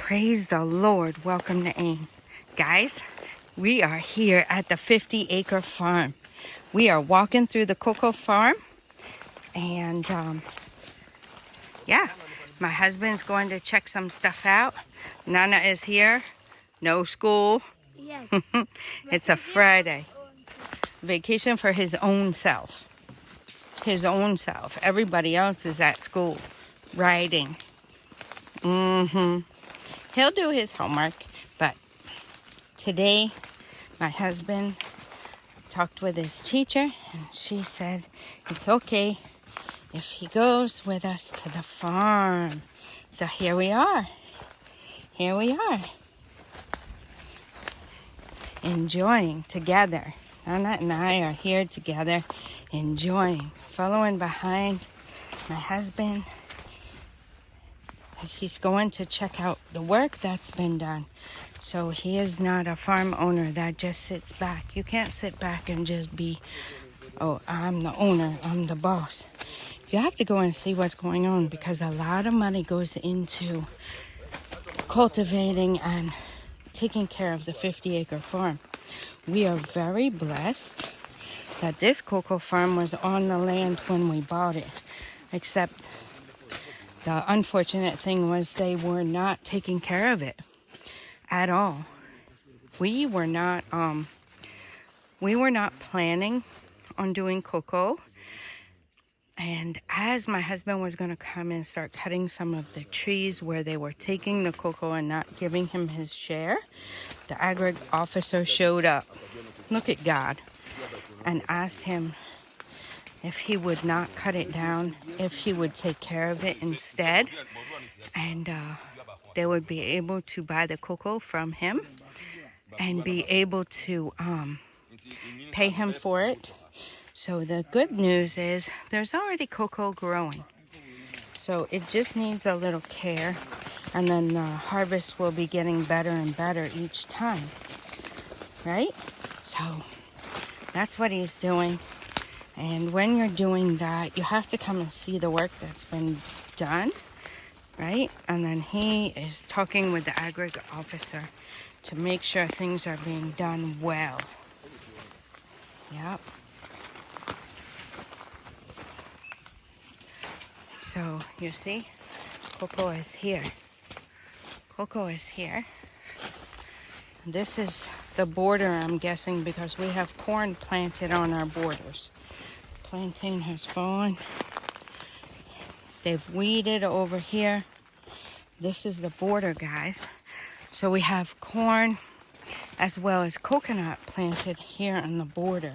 Praise the Lord. Welcome to AIM. Guys, we are here at the 50-acre farm. We are walking through the Coco farm. And, yeah, my husband's going to check some stuff out. Nana is here. No school. Yes. It's a Friday. Vacation for his own self. His own self. Everybody else is at school. Riding. He'll do his homework, but today my husband talked with his teacher and she said it's okay if he goes with us to the farm. So here we are. Here we are. Enjoying together. Nana and I are here together, enjoying, following behind my husband as he's going to check out the work that's been done. So he is not a farm owner that just sits back. You can't sit back and just be, oh, I'm the owner, I'm the boss. You have to go and see what's going on because a lot of money goes into cultivating and taking care of the 50-acre farm. We are very blessed that this cocoa farm was on the land when we bought it, except the unfortunate thing was they were not taking care of it at all. We were not planning on doing cocoa. And as my husband was going to come and start cutting some of the trees where they were taking the cocoa and not giving him his share, the agri officer showed up. Look at God. And asked him if he would not cut it down, if he would take care of it instead. And they would be able to buy the cocoa from him and be able to pay him for it. So the good news is there's already cocoa growing. So it just needs a little care. And then the harvest will be getting better and better each time. Right? So that's what he's doing. And when you're doing that, you have to come and see the work that's been done, right? And then he is talking with the agri officer to make sure things are being done well. Yep. So you see, Coco is here. Coco is here. This is the border, I'm guessing, because we have corn planted on our borders. Plantain has fallen. They've weeded over here. This is the border, guys. So we have corn as well as coconut planted here on the border.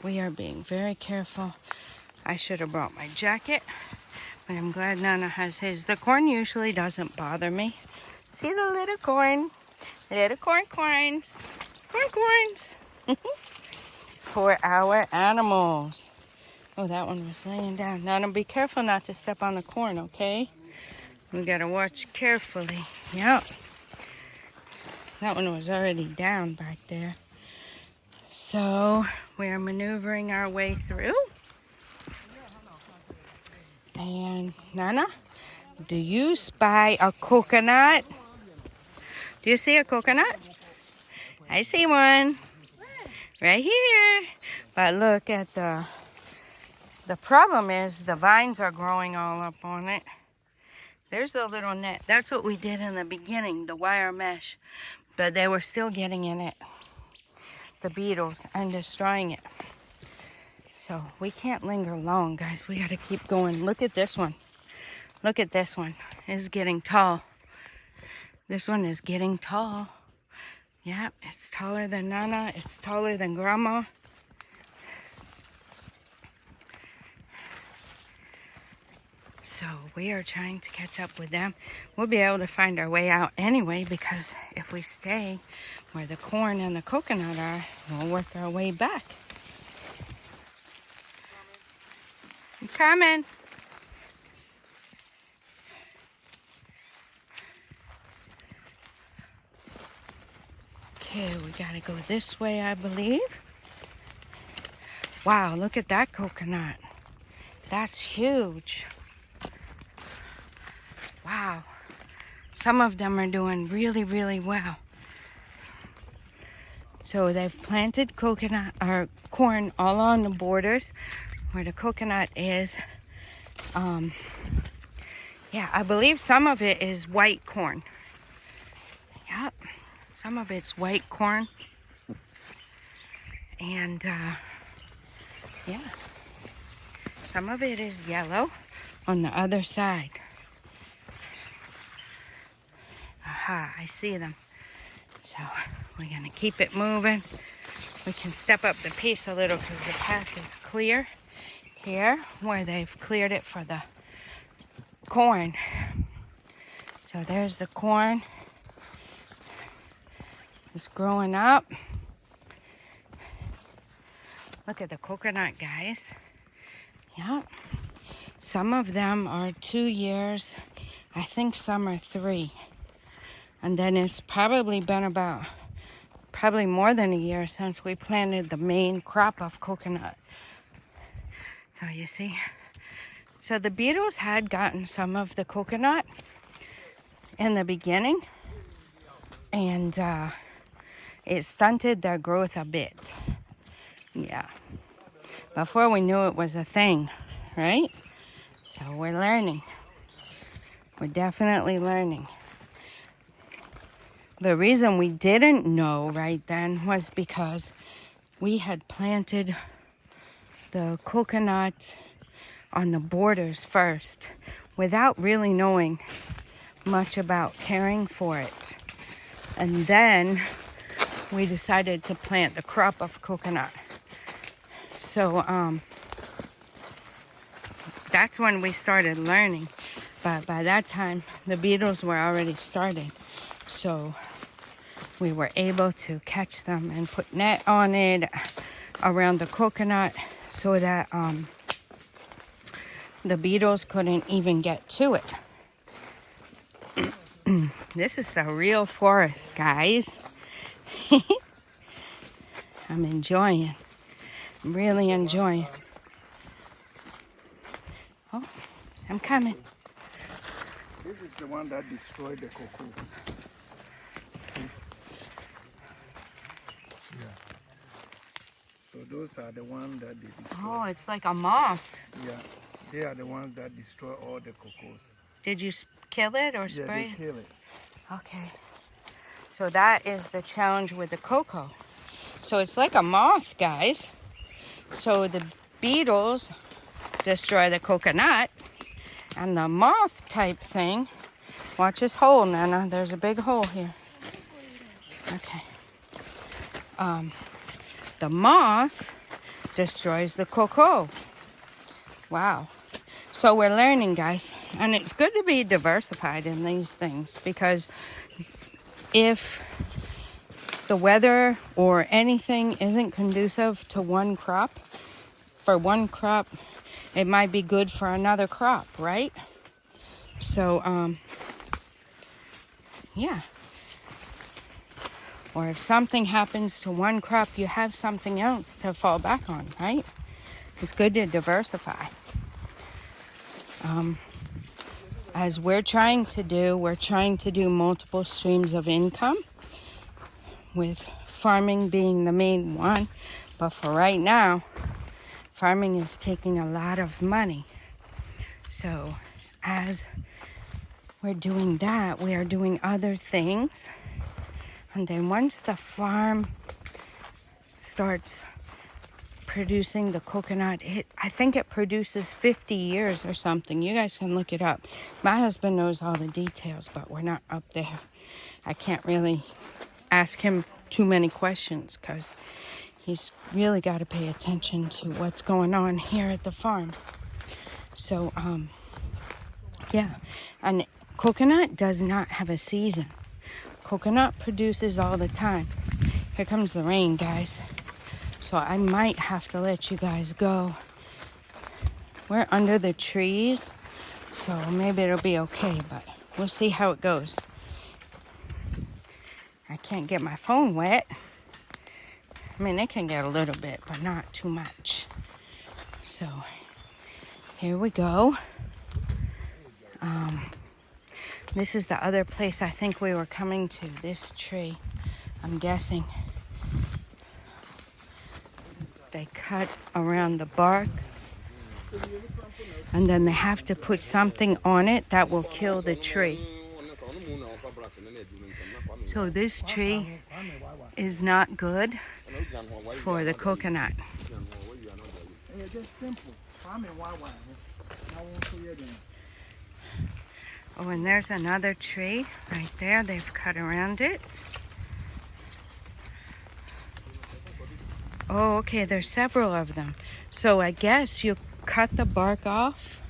We are being very careful. I should have brought my jacket, but I'm glad Nana has his. The corn usually doesn't bother me. See the little corn? Little corns. Corns. For our animals. Oh, that one was laying down. Nana, be careful not to step on the corn, okay? We gotta watch carefully. Yep. That one was already down back there. So, we're maneuvering our way through. And, Nana, do you spy a coconut? Do you see a coconut? I see one. Right here. But look at the problem is the vines are growing all up on it. There's the little net. That's what we did in the beginning, the wire mesh. But they were still getting in it, the beetles, and destroying it. So we can't linger long, guys. We got to keep going. Look at this one. Look at this one. It's getting tall. This one is getting tall. Yep, it's taller than Nana. It's taller than Grandma. So we are trying to catch up with them. We'll be able to find our way out anyway because if we stay where the corn and the coconut are, we'll work our way back. I'm coming. Okay, we gotta go this way, I believe. Wow, look at that coconut. That's huge. Wow. some of them are doing really, really well. So they've planted coconut or corn all on the borders where the coconut is. Yeah, I believe some of it is white corn. Yep, some of it's white corn. And yeah, some of it is yellow on the other side. Aha, I see them. So we're gonna keep it moving. We can step up the pace a little because the path is clear here where they've cleared it for the corn. So there's the corn. It's growing up. Look at the coconut, guys. Yep. Some of them are 2 years. I think some are 3. And then it's probably been about, probably more than a year since we planted the main crop of coconut. So you see. So the beetles had gotten some of the coconut in the beginning. And it stunted their growth a bit. Yeah. Before we knew it was a thing, right? So we're learning. We're definitely learning. The reason we didn't know right then was because we had planted the coconut on the borders first without really knowing much about caring for it. And then we decided to plant the crop of coconut. So that's when we started learning. But by that time, the beetles were already started. So we were able to catch them and put net on it around the coconut so that the beetles couldn't even get to it. This is the real forest, guys. I'm enjoying. I'm really enjoying. Oh, I'm coming. This is the one that destroyed the cocoa. Yeah. So those are the ones that they destroy. Oh, it's like a moth. Yeah, they are the ones that destroy all the cocos. Did you kill it or spray Yeah, they kill it. Okay. So that is the challenge with the cocoa. So it's like a moth, guys. So the beetles destroy the coconut, and the moth type thing, watch this hole, Nana. There's a big hole here. Okay. The moth destroys the cocoa. Wow. So we're learning, guys. And it's good to be diversified in these things, because if the weather or anything isn't conducive to one crop, for one crop, it might be good for another crop, right? So, yeah. Or if something happens to one crop, you have something else to fall back on, right? It's good to diversify. As we're trying to do multiple streams of income, with farming being the main one. But for right now, farming is taking a lot of money. So as we're doing that, we are doing other things. And then once the farm starts producing the coconut, I think it produces 50 years or something. You guys can look it up. My husband knows all the details, but we're not up there. I can't really ask him too many questions because he's really got to pay attention to what's going on here at the farm. So, yeah. And coconut does not have a season. Coconut produces all the time. Here comes the rain, guys. So I might have to let you guys go. We're under the trees, so maybe it'll be okay, but we'll see how it goes. I can't get my phone wet. I mean, it can get a little bit, but not too much. So here we go. This is the other place I think we were coming to, this tree, I'm guessing. They cut around the bark, and then they have to put something on it that will kill the tree. So this tree is not good for the coconut. It's just simple. Oh, and there's another tree right there. They've cut around it. Oh, okay, there's several of them. So I guess you cut the bark off.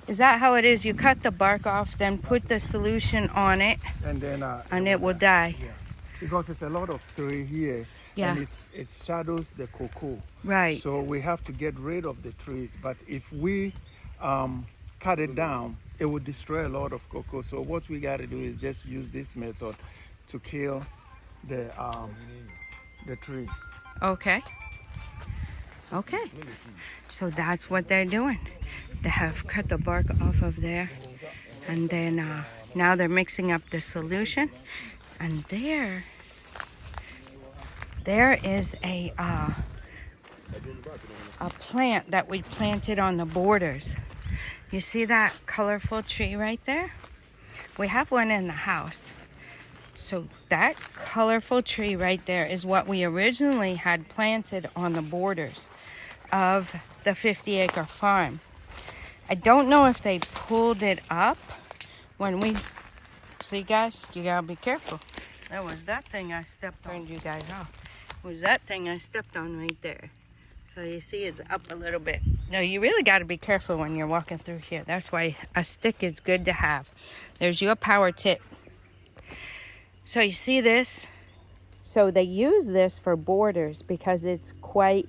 Is that how it is? You cut the bark off, then put the solution on it, and then and it will die. Yeah. Because it's a lot of tree here, Yeah. and it shadows the cocoa. Right. So we have to get rid of the trees. But if we cut it down, it would destroy a lot of cocoa. So what we got to do is just use this method to kill the tree. Okay. Okay. So that's what they're doing. They have cut the bark off of there, and then now they're mixing up the solution. And there is a plant that we planted on the borders. You see that colorful tree right there? We have one in the house. So that colorful tree right there is what we originally had planted on the borders of the 50-acre farm. I don't know if they pulled it up when we... See, guys, you gotta be careful. That was that thing I stepped on, you guys off. It was that thing I stepped on right there. So you see it's up a little bit. No, you really gotta be careful when you're walking through here. That's why a stick is good to have. There's your power tip. So you see this? So they use this for borders because it's quite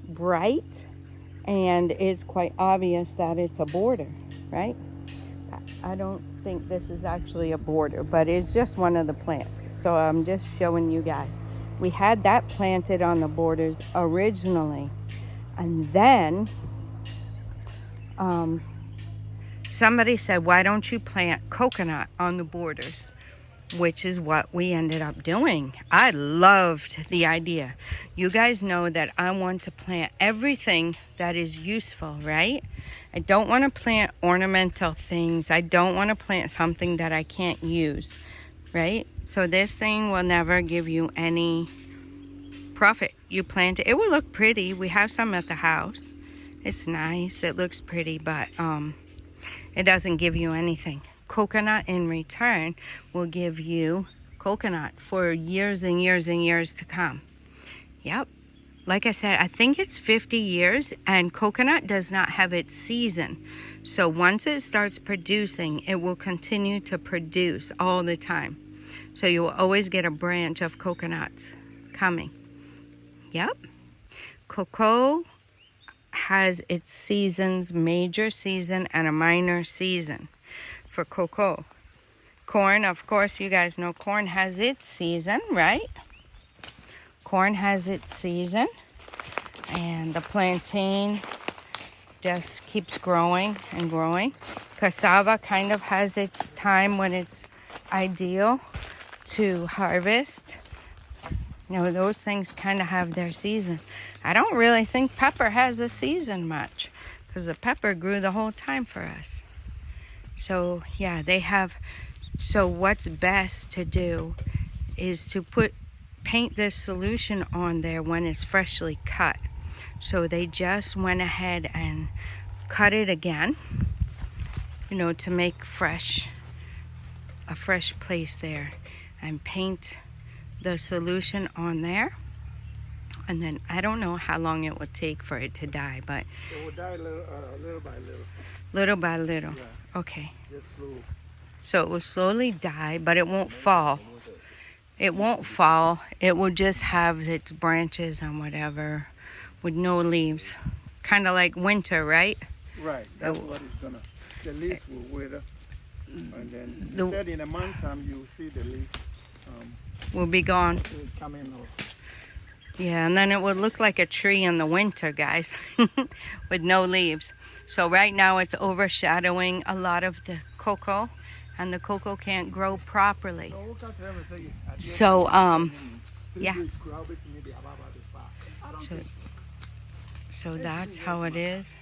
bright, and it's quite obvious that it's a border, right? I don't think this is actually a border, but it's just one of the plants. So I'm just showing you guys. We had that planted on the borders originally, and then somebody said, why don't you plant coconut on the borders? Which is what we ended up doing. I loved the idea. You guys know that I want to plant everything that is useful, right? I don't want to plant ornamental things. I don't want to plant something that I can't use, right? So this thing will never give you any profit. You plant it, it will look pretty. We have some at the house. It's nice, it looks pretty, but it doesn't give you anything. Coconut in return will give you coconut for years and years and years to come. Yep. Like I said, I think it's 50 years, and coconut does not have its season. So once it starts producing, it will continue to produce all the time. So you will always get a branch of coconuts coming. Yep. Cocoa has its seasons, major season and a minor season. For cocoa. Corn, of course, you guys know corn has its season, right? Corn has its season, and the plantain just keeps growing and growing. Cassava kind of has its time when it's ideal to harvest. You know, those things kind of have their season. I don't really think pepper has a season much, because the pepper grew the whole time for us. So yeah, they have, so what's best to do is to paint this solution on there when it's freshly cut. So they just went ahead and cut it again, you know, to make a fresh place there, and paint the solution on there. And then I don't know how long it would take for it to die, but It will die little by little. Little by little. Yeah. Okay. Just slow. So it will slowly die, but it won't fall. It won't fall. It will just have its branches and whatever with no leaves. Kind of like winter, right? Right. That's what it's gonna. The leaves will wither, and then they said in a month time you will see the leaves Will be gone. coming off. Yeah, and then it would look like a tree in the winter, guys, with no leaves. So right now it's overshadowing a lot of the cocoa, and the cocoa can't grow properly. So, yeah. So that's how it is.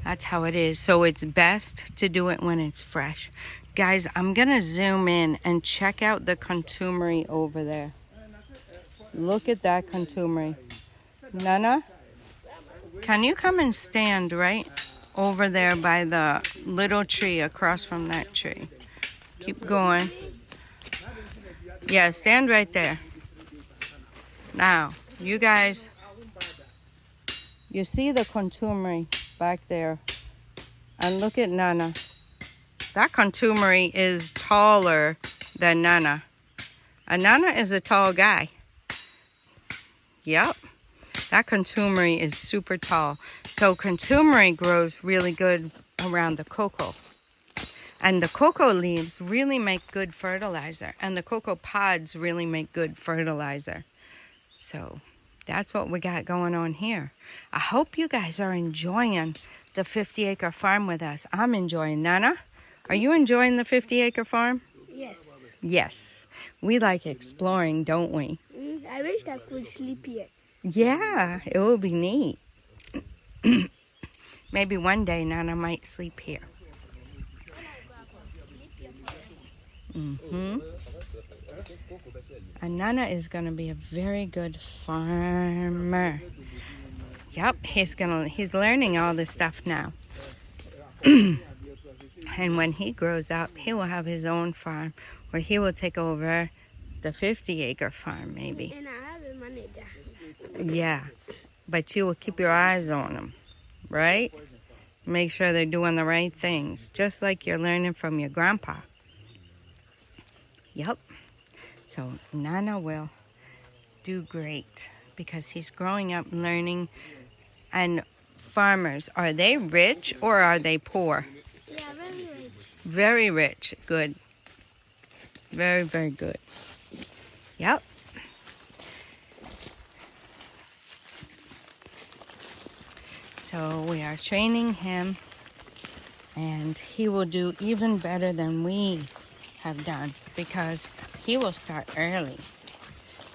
That's how it is. So it's best to do it when it's fresh. Guys, I'm going to zoom in and check out the contumery over there. Look at that contumery. Nana, can you come and stand right over there by the little tree across from that tree? Keep going. Yeah, stand right there. Now, you guys, you see the contumery back there. And look at Nana. That contumery is taller than Nana. And Nana is a tall guy. Yep. That contumery is super tall. So contumery grows really good around the cocoa. And the cocoa leaves really make good fertilizer. And the cocoa pods really make good fertilizer. So that's what we got going on here. I hope you guys are enjoying the 50-acre farm with us. I'm enjoying. Nana, are you enjoying the 50-acre farm? Yes. Yes. We like exploring, don't we? I wish I could sleep here. Yeah, it will be neat. Maybe one day Nana might sleep here. And Nana is going to be a very good farmer. Yep, he's learning all this stuff now. And when he grows up, he will have his own farm where he will take over the 50-acre farm maybe. And I have a manager. Yeah, but you will keep your eyes on them, right? Make sure they're doing the right things, just like you're learning from your grandpa. Yep. So Nana will do great because he's growing up learning. And farmers, are they rich or are they poor? Yeah, very rich. Very rich. Good. Very, very good. Yep. So we are training him, and he will do even better than we have done because he will start early.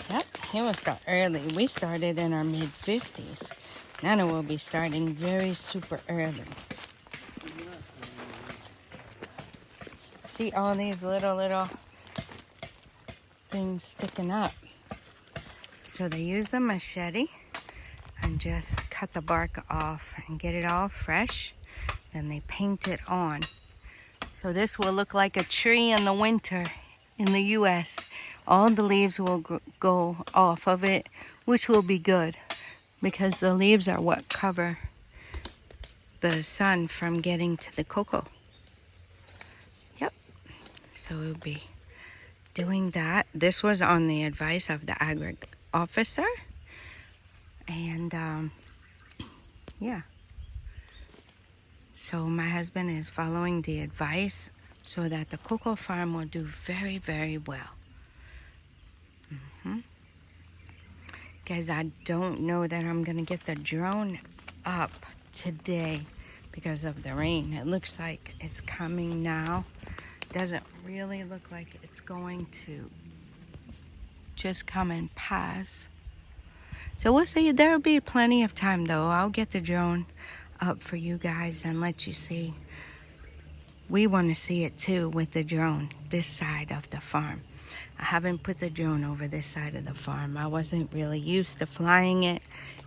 Yep, he will start early. We started in our mid-50s. Nana will be starting very super early. See all these little things sticking up. So they use the machete and just cut the bark off and get it all fresh. Then they paint it on. So this will look like a tree in the winter in the U.S. All the leaves will go off of it, which will be good because the leaves are what cover the sun from getting to the cocoa. Yep. So we'll be doing that. This was on the advice of the agri officer. And yeah. So my husband is following the advice so that the cocoa farm will do very, very well. Guys, I don't know that I'm going to get the drone up today because of the rain. It looks like it's coming now. Doesn't really look like it's going to just come and pass. So we'll see. There'll be plenty of time though. I'll get the drone up for you guys and let you see. We want to see it too with the drone, this side of the farm. I haven't put the drone over this side of the farm. I wasn't really used to flying it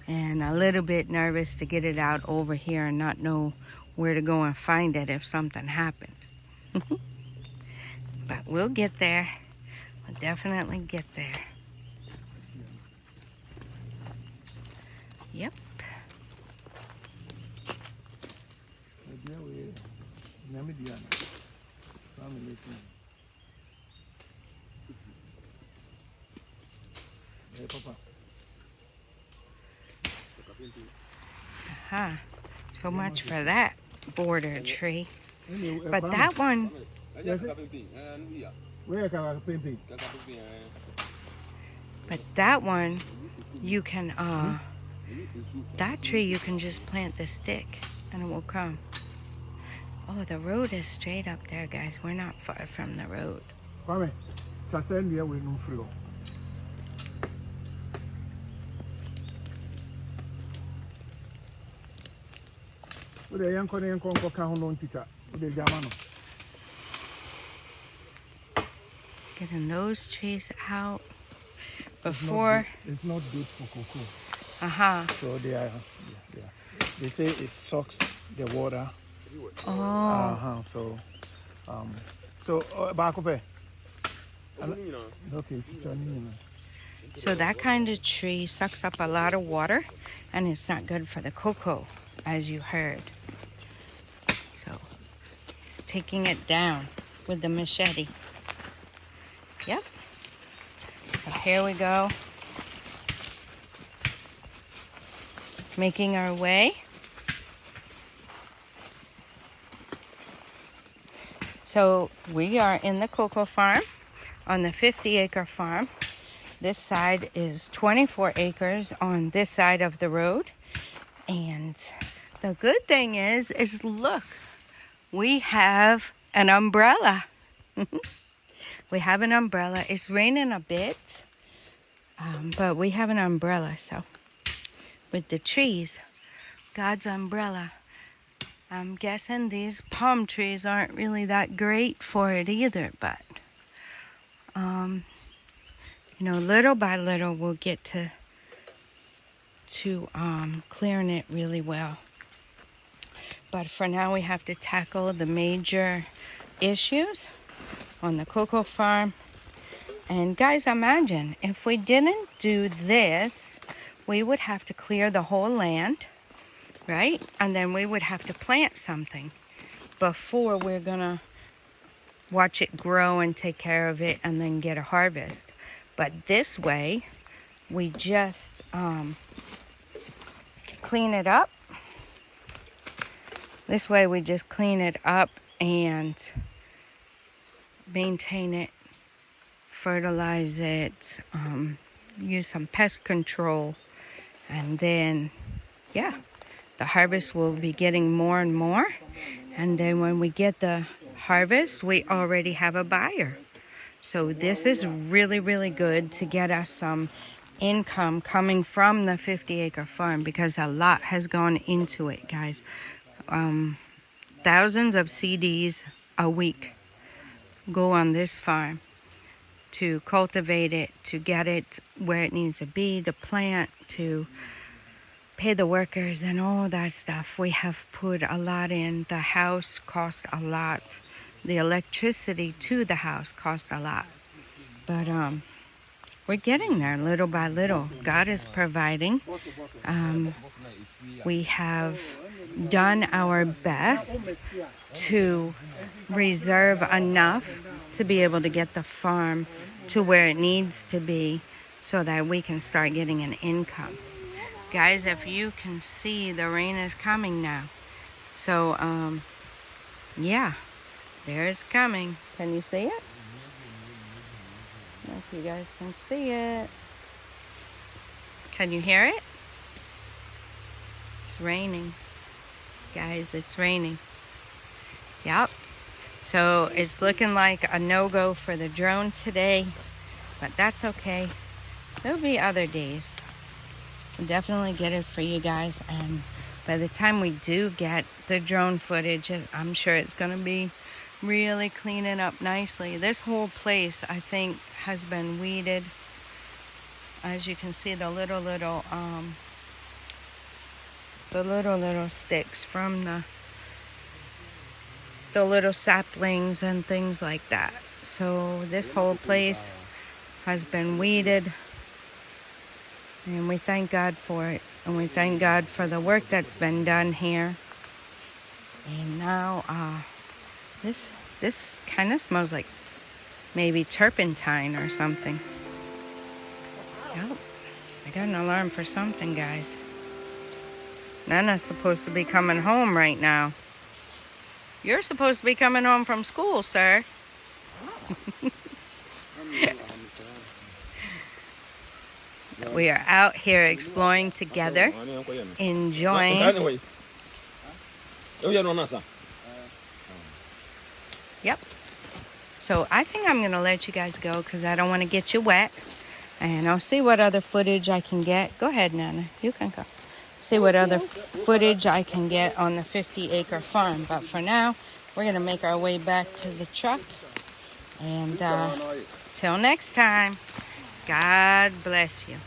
and a little bit nervous to get it out over here and not know where to go and find it if something happened. But we'll get there. We'll definitely get there. Yep. Aha. So much for that border tree. But that one, But that one, you can, that tree you can just plant the stick and it will come. Oh, the road is straight up there, guys. We're not far from the road. Kwame, chasend here we no free. We the yanko ne yanko nko ka ho no ntita. We the jamano. Getting those trees out before. It's not good for cocoa. So they are, yeah. They say it sucks the water. Oh. Back up here. Okay. So that kind of tree sucks up a lot of water, and it's not good for the cocoa, as you heard. So it's taking it down with the machete. Yep. So here we go. Making our way. So we are in the cocoa farm on the 50-acre farm. This side is 24 acres on this side of the road. And the good thing is look, we have an umbrella. We have an umbrella. It's raining a bit, but we have an umbrella. So with the trees, God's umbrella. I'm guessing these palm trees aren't really that great for it either, but you know, little by little we'll get to clearing it really well. But for now we have to tackle the major issues on the cocoa farm. And guys, imagine if we didn't do this, we would have to clear the whole land, right? And then we would have to plant something before we're gonna watch it grow and take care of it and then get a harvest. But this way, we just clean it up. This way we just clean it up and maintain it, fertilize it, use some pest control, and then, yeah, the harvest will be getting more and more. And then when we get the harvest, we already have a buyer. So this is really, really good to get us some income coming from the 50-acre farm, because a lot has gone into it, guys. Thousands of CDs a week go on this farm to cultivate it, to get it where it needs to be, to plant, to pay the workers and all that stuff. We have put a lot in. The house cost a lot. The electricity to the house cost a lot. But we're getting there little by little. God is providing. We have done our best to reserve enough to be able to get the farm to where it needs to be so that we can start getting an income. Guys, if you can see, the rain is coming now. So, yeah, there it's coming. Can you see it? I don't know if you guys can see it. Can you hear it? It's raining. Guys, it's raining. Yep. So it's looking like a no-go for the drone today, but that's okay. There'll be other days. We'll definitely get it for you guys, and by the time we do get the drone footage, I'm sure it's going to be really cleaning up nicely. This whole place, I think, has been weeded. As you can see, the little sticks from the little saplings and things like that. So this whole place has been weeded, and we thank God for it, and we thank God for the work that's been done here. And now this kind of smells like maybe turpentine or something. Yep, I got an alarm for something, guys. Nana's supposed to be coming home right now. You're supposed to be coming home from school, sir. We are out here exploring together, enjoying. Yep. So I think I'm going to let you guys go because I don't want to get you wet. And I'll see what other footage I can get. Go ahead, Nana. You can go. See what other footage I can get on the 50-acre farm. But for now, we're going to make our way back to the truck. And till next time, God bless you.